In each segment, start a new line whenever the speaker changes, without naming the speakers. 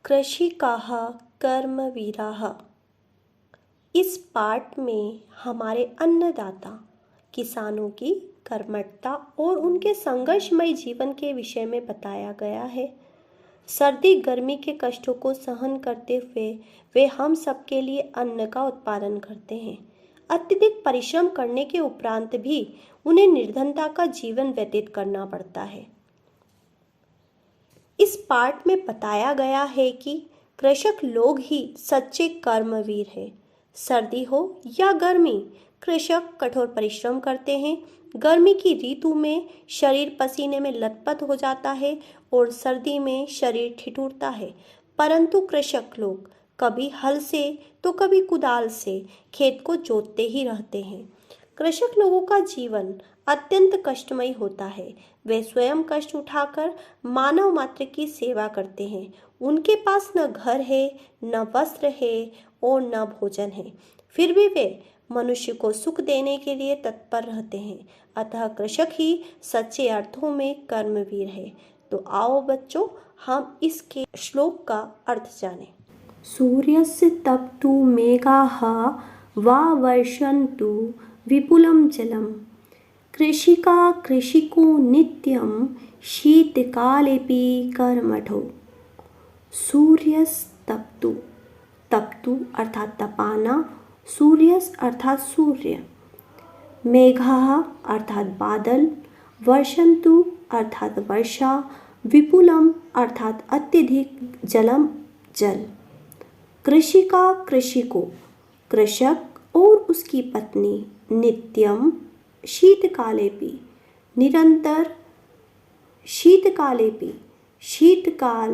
कृषिकाः कर्मवीराः। इस पाठ में हमारे अन्नदाता किसानों की कर्मठता और उनके संघर्षमय जीवन के विषय में बताया गया है। सर्दी गर्मी के कष्टों को सहन करते हुए वे हम सबके लिए अन्न का उत्पादन करते हैं। अत्यधिक परिश्रम करने के उपरांत भी उन्हें निर्धनता का जीवन व्यतीत करना पड़ता है। इस पाठ में बताया गया है कि कृषक लोग ही सच्चे कर्मवीर हैं। सर्दी हो या गर्मी, कृषक कठोर परिश्रम करते हैं। गर्मी की ऋतु में शरीर पसीने में लथपथ हो जाता है और सर्दी में शरीर ठिठुरता है, परंतु कृषक लोग कभी हल से तो कभी कुदाल से खेत को जोतते ही रहते हैं। कृषक लोगों का जीवन अत्यंत कष्टमय होता है। वे स्वयं कष्ट उठाकर मानव मात्र की सेवा करते हैं। उनके पास न घर है, न वस्त्र है और न भोजन है, फिर भी वे मनुष्य को सुख देने के लिए तत्पर रहते हैं। अतः कृषक ही सच्चे अर्थों में कर्मवीर है। तो आओ बच्चों, हम इसके श्लोक का अर्थ जानें। सूर्यस्य तप्तु मेघाः वा वर्षन्तु विपुलं जलम, कृषिका कृषिको नित्यं शीतकालेऽपि कर्मठो। सूर्यस्तप्तु, तप्तु अर्थात तपाना, सूर्यस अर्थात सूर्य, मेघाः अर्थात बादल, वर्षन्तु अर्थात वर्षा, विपुलम अर्थात अत्यधिक, जलम जल। कृषिका कृषि को, कृषक और उसकी पत्नी, नित्यम शीतकालेपि निरंतर, शीतकालेपि शीतकाल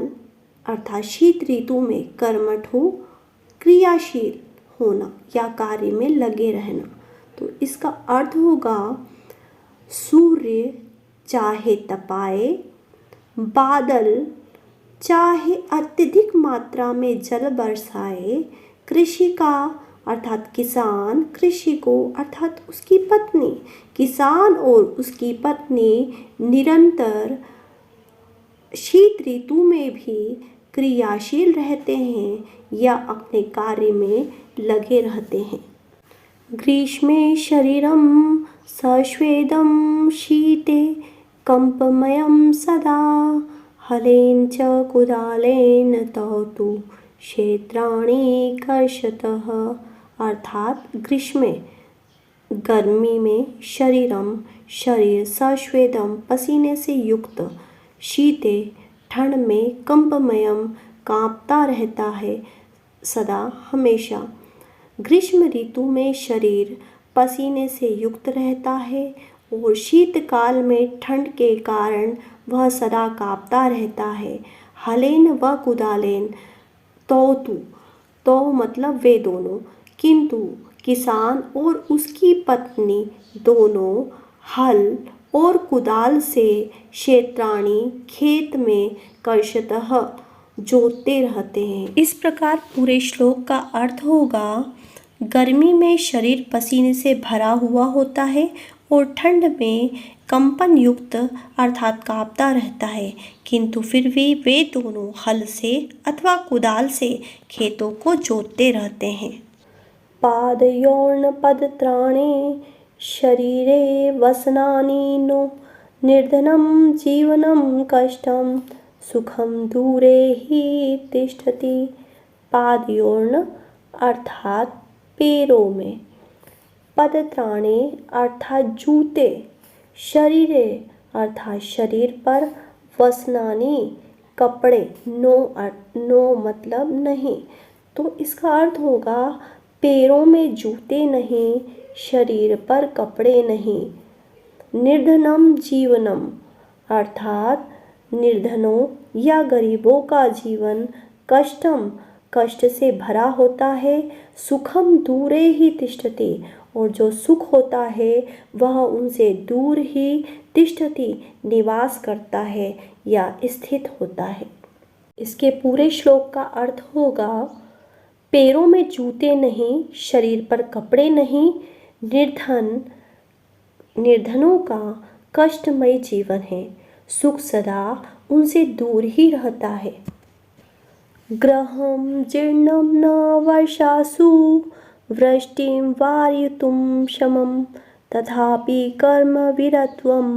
अर्थात शीत ऋतु में, कर्मठो क्रियाशील होना या कार्य में लगे रहना। तो इसका अर्थ होगा सूर्य चाहे तपाए, बादल चाहे अत्यधिक मात्रा में जल बरसाए, कृषि का अर्थात किसान, कृषि को अर्थात उसकी पत्नी, किसान और उसकी पत्नी निरंतर शीत ऋतु में भी क्रियाशील रहते हैं या अपने कार्य में लगे रहते हैं। ग्रीष्मे शरीरं सस्वेदं शीते कंपमयं सदा, हलेन च कुदालेन तौतु क्षेत्राणि कर्षतः। अर्थात ग्रीष्मे गर्मी में, शरीरम शरीर, सस्वेदम पसीने से युक्त, शीते ठंड में, कंपमयम कांपता रहता है, सदा हमेशा। ग्रीष्म ऋतु में शरीर पसीने से युक्त रहता है और शीतकाल में ठंड के कारण वह सदा कांपता रहता है। हलेन व कुदालेन, तो मतलब वे दोनों, किंतु किसान और उसकी पत्नी दोनों हल और कुदाल से क्षेत्राणि खेत में कर्षतः जोतते रहते हैं। इस प्रकार पूरे श्लोक का अर्थ होगा, गर्मी में शरीर पसीने से भरा हुआ होता है और ठंड में कंपन युक्त अर्थात कांपता रहता है, किंतु फिर भी वे दोनों हल से अथवा कुदाल से खेतों को जोतते रहते हैं। पादयोर्न पदत्राणे शरीरे वसनानि नो, निर्धनं जीवनं कष्टं सुखम दूरे ही तिष्ठति। पादयोर्न अर्थात पैरों में, पदत्राणे अर्थात जूते, शरीरे अर्थात शरीर पर, वसनानि कपड़े, नो मतलब नहीं। तो इसका अर्थ होगा पैरों में जूते नहीं, शरीर पर कपड़े नहीं। निर्धनम जीवनम अर्थात निर्धनों या गरीबों का जीवन, कष्टम कष्ट से भरा होता है, सुखम दूरे ही तिष्ठति और जो सुख होता है वह उनसे दूर ही, तिष्ठति निवास करता है या स्थित होता है। इसके पूरे श्लोक का अर्थ होगा, पैरों में जूते नहीं, शरीर पर कपड़े नहीं, निर्धनों का कष्टमय जीवन है, सुख सदा उनसे दूर ही रहता है। गृहं जीर्णं न वर्षासु वृष्टिं वारयितुं क्षमं तथापि कर्मविरत्वं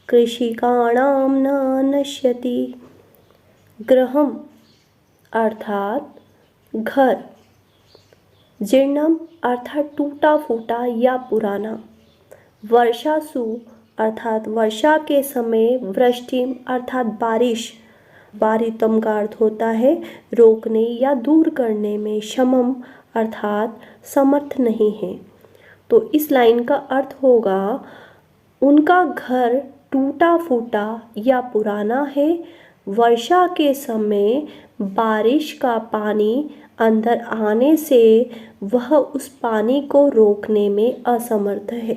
कृषिकाणां न नश्यति। गृहम अर्थात घर, जीर्णम अर्थात टूटा फूटा या पुराना, वर्षासु अर्थात वर्षा के समय, वृष्टिम अर्थात बारिश, वारितम का अर्थ होता है रोकने या दूर करने में, क्षमम अर्थात समर्थ नहीं है। तो इस लाइन का अर्थ होगा उनका घर टूटा फूटा या पुराना है, वर्षा के समय बारिश का पानी अंदर आने से वह उस पानी को रोकने में असमर्थ है।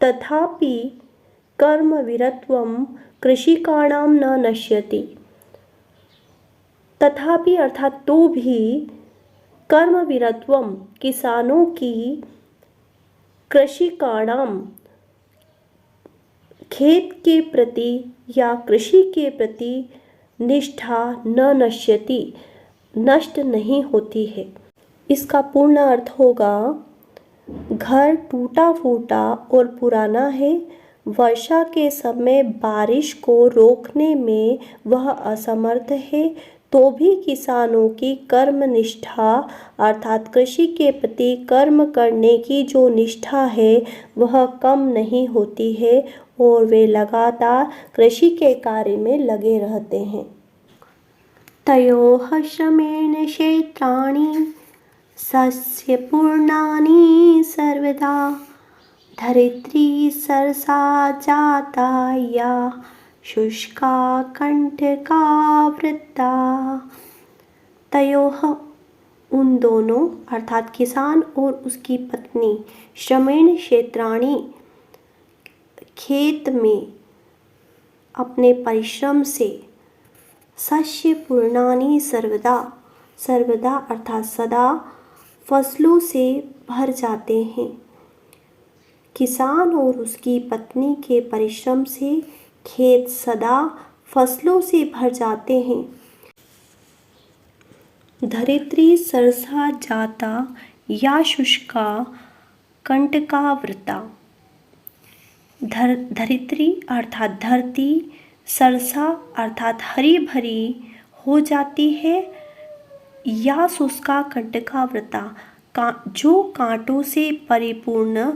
तथापि कर्मविरत्वम कृषिकाणां न नश्यति। तथापि अर्थात तो भी, कर्मविरत्वम किसानों की, कृषिकाणां खेत के प्रति या कृषि के प्रति, निष्ठा न नश्यति नष्ट नहीं होती है। इसका पूर्ण अर्थ होगा घर टूटा फूटा और पुराना है, वर्षा के समय बारिश को रोकने में वह असमर्थ है, तो भी किसानों की कर्मनिष्ठा अर्थात कृषि के प्रति कर्म करने की जो निष्ठा है वह कम नहीं होती है और वे लगातार कृषि के कार्य में लगे रहते हैं। तयोः श्रमेण क्षेत्राणि सस्यपूर्णानि सर्वदा धरित्री सरसा जाता या शुष्का कंटकावृता। तयोः उन दोनों अर्थात किसान और उसकी पत्नी, श्रमेण क्षेत्राणि खेत में अपने परिश्रम से, सस्यपूर्णानि सर्वदा, सर्वदा अर्थात सदा फसलों से भर जाते हैं। किसान और उसकी पत्नी के परिश्रम से खेत सदा फसलों से भर जाते हैं। धरित्री सरसा जाता या शुष्का कंटकावृता। धरित्री अर्थात धरती, सरसा अर्थात हरी भरी हो जाती है, या शुष्का कंटकावृता जो कांटों से परिपूर्ण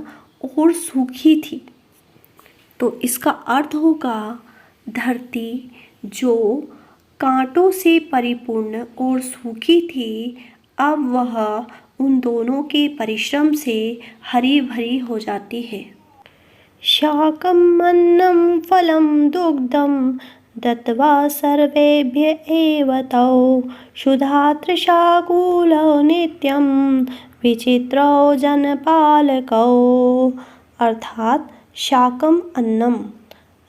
और सूखी थी। तो इसका अर्थ होगा धरती जो कांटों से परिपूर्ण और सूखी थी, अब वह उन दोनों के परिश्रम से हरी भरी हो जाती है। शाकम् अन्नं फलं दुग्धं दत्त्वा सर्वेभ्य एव तौ क्षुधा तृषाकुलौ नित्यं विचित्रौ जनपालकौ। अर्थात शाकम अन्नम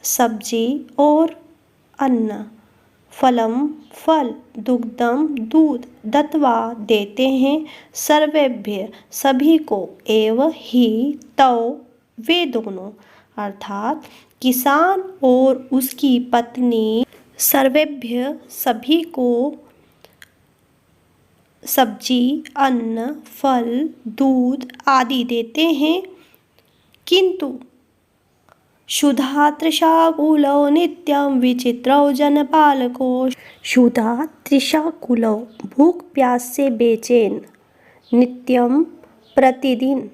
सब्जी और अन्न, फलम फल, दुग्धम दूध, दत्वा देते हैं, सर्वेभ्य सभी को, एव ही तौ वे दोनों अर्थात किसान और उसकी पत्नी, सर्वेभ्य सभी को सब्जी, अन्न, फल, दूध आदि देते हैं, किंतु क्षुधा तृषाकुलौ नित्यं विचित्रौ जनपालको। क्षुधा तृषाकुलौ भूख प्यास से बेचैन, नित्यम प्रतिदिन,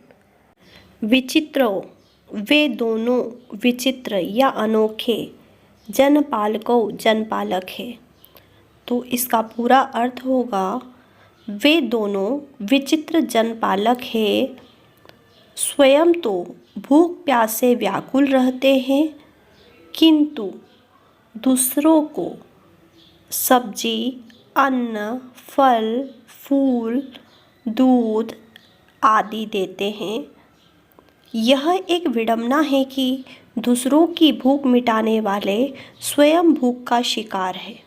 विचित्रो वे दोनों विचित्र या अनोखे, जनपालको जनपालक है। तो इसका पूरा अर्थ होगा वे दोनों विचित्र जनपालक है, स्वयं तो भूख प्यास से व्याकुल रहते हैं, किंतु दूसरों को सब्जी, अन्न, फल, फूल, दूध आदि देते हैं। यह एक विडंबना है कि दूसरों की भूख मिटाने वाले स्वयं भूख का शिकार है।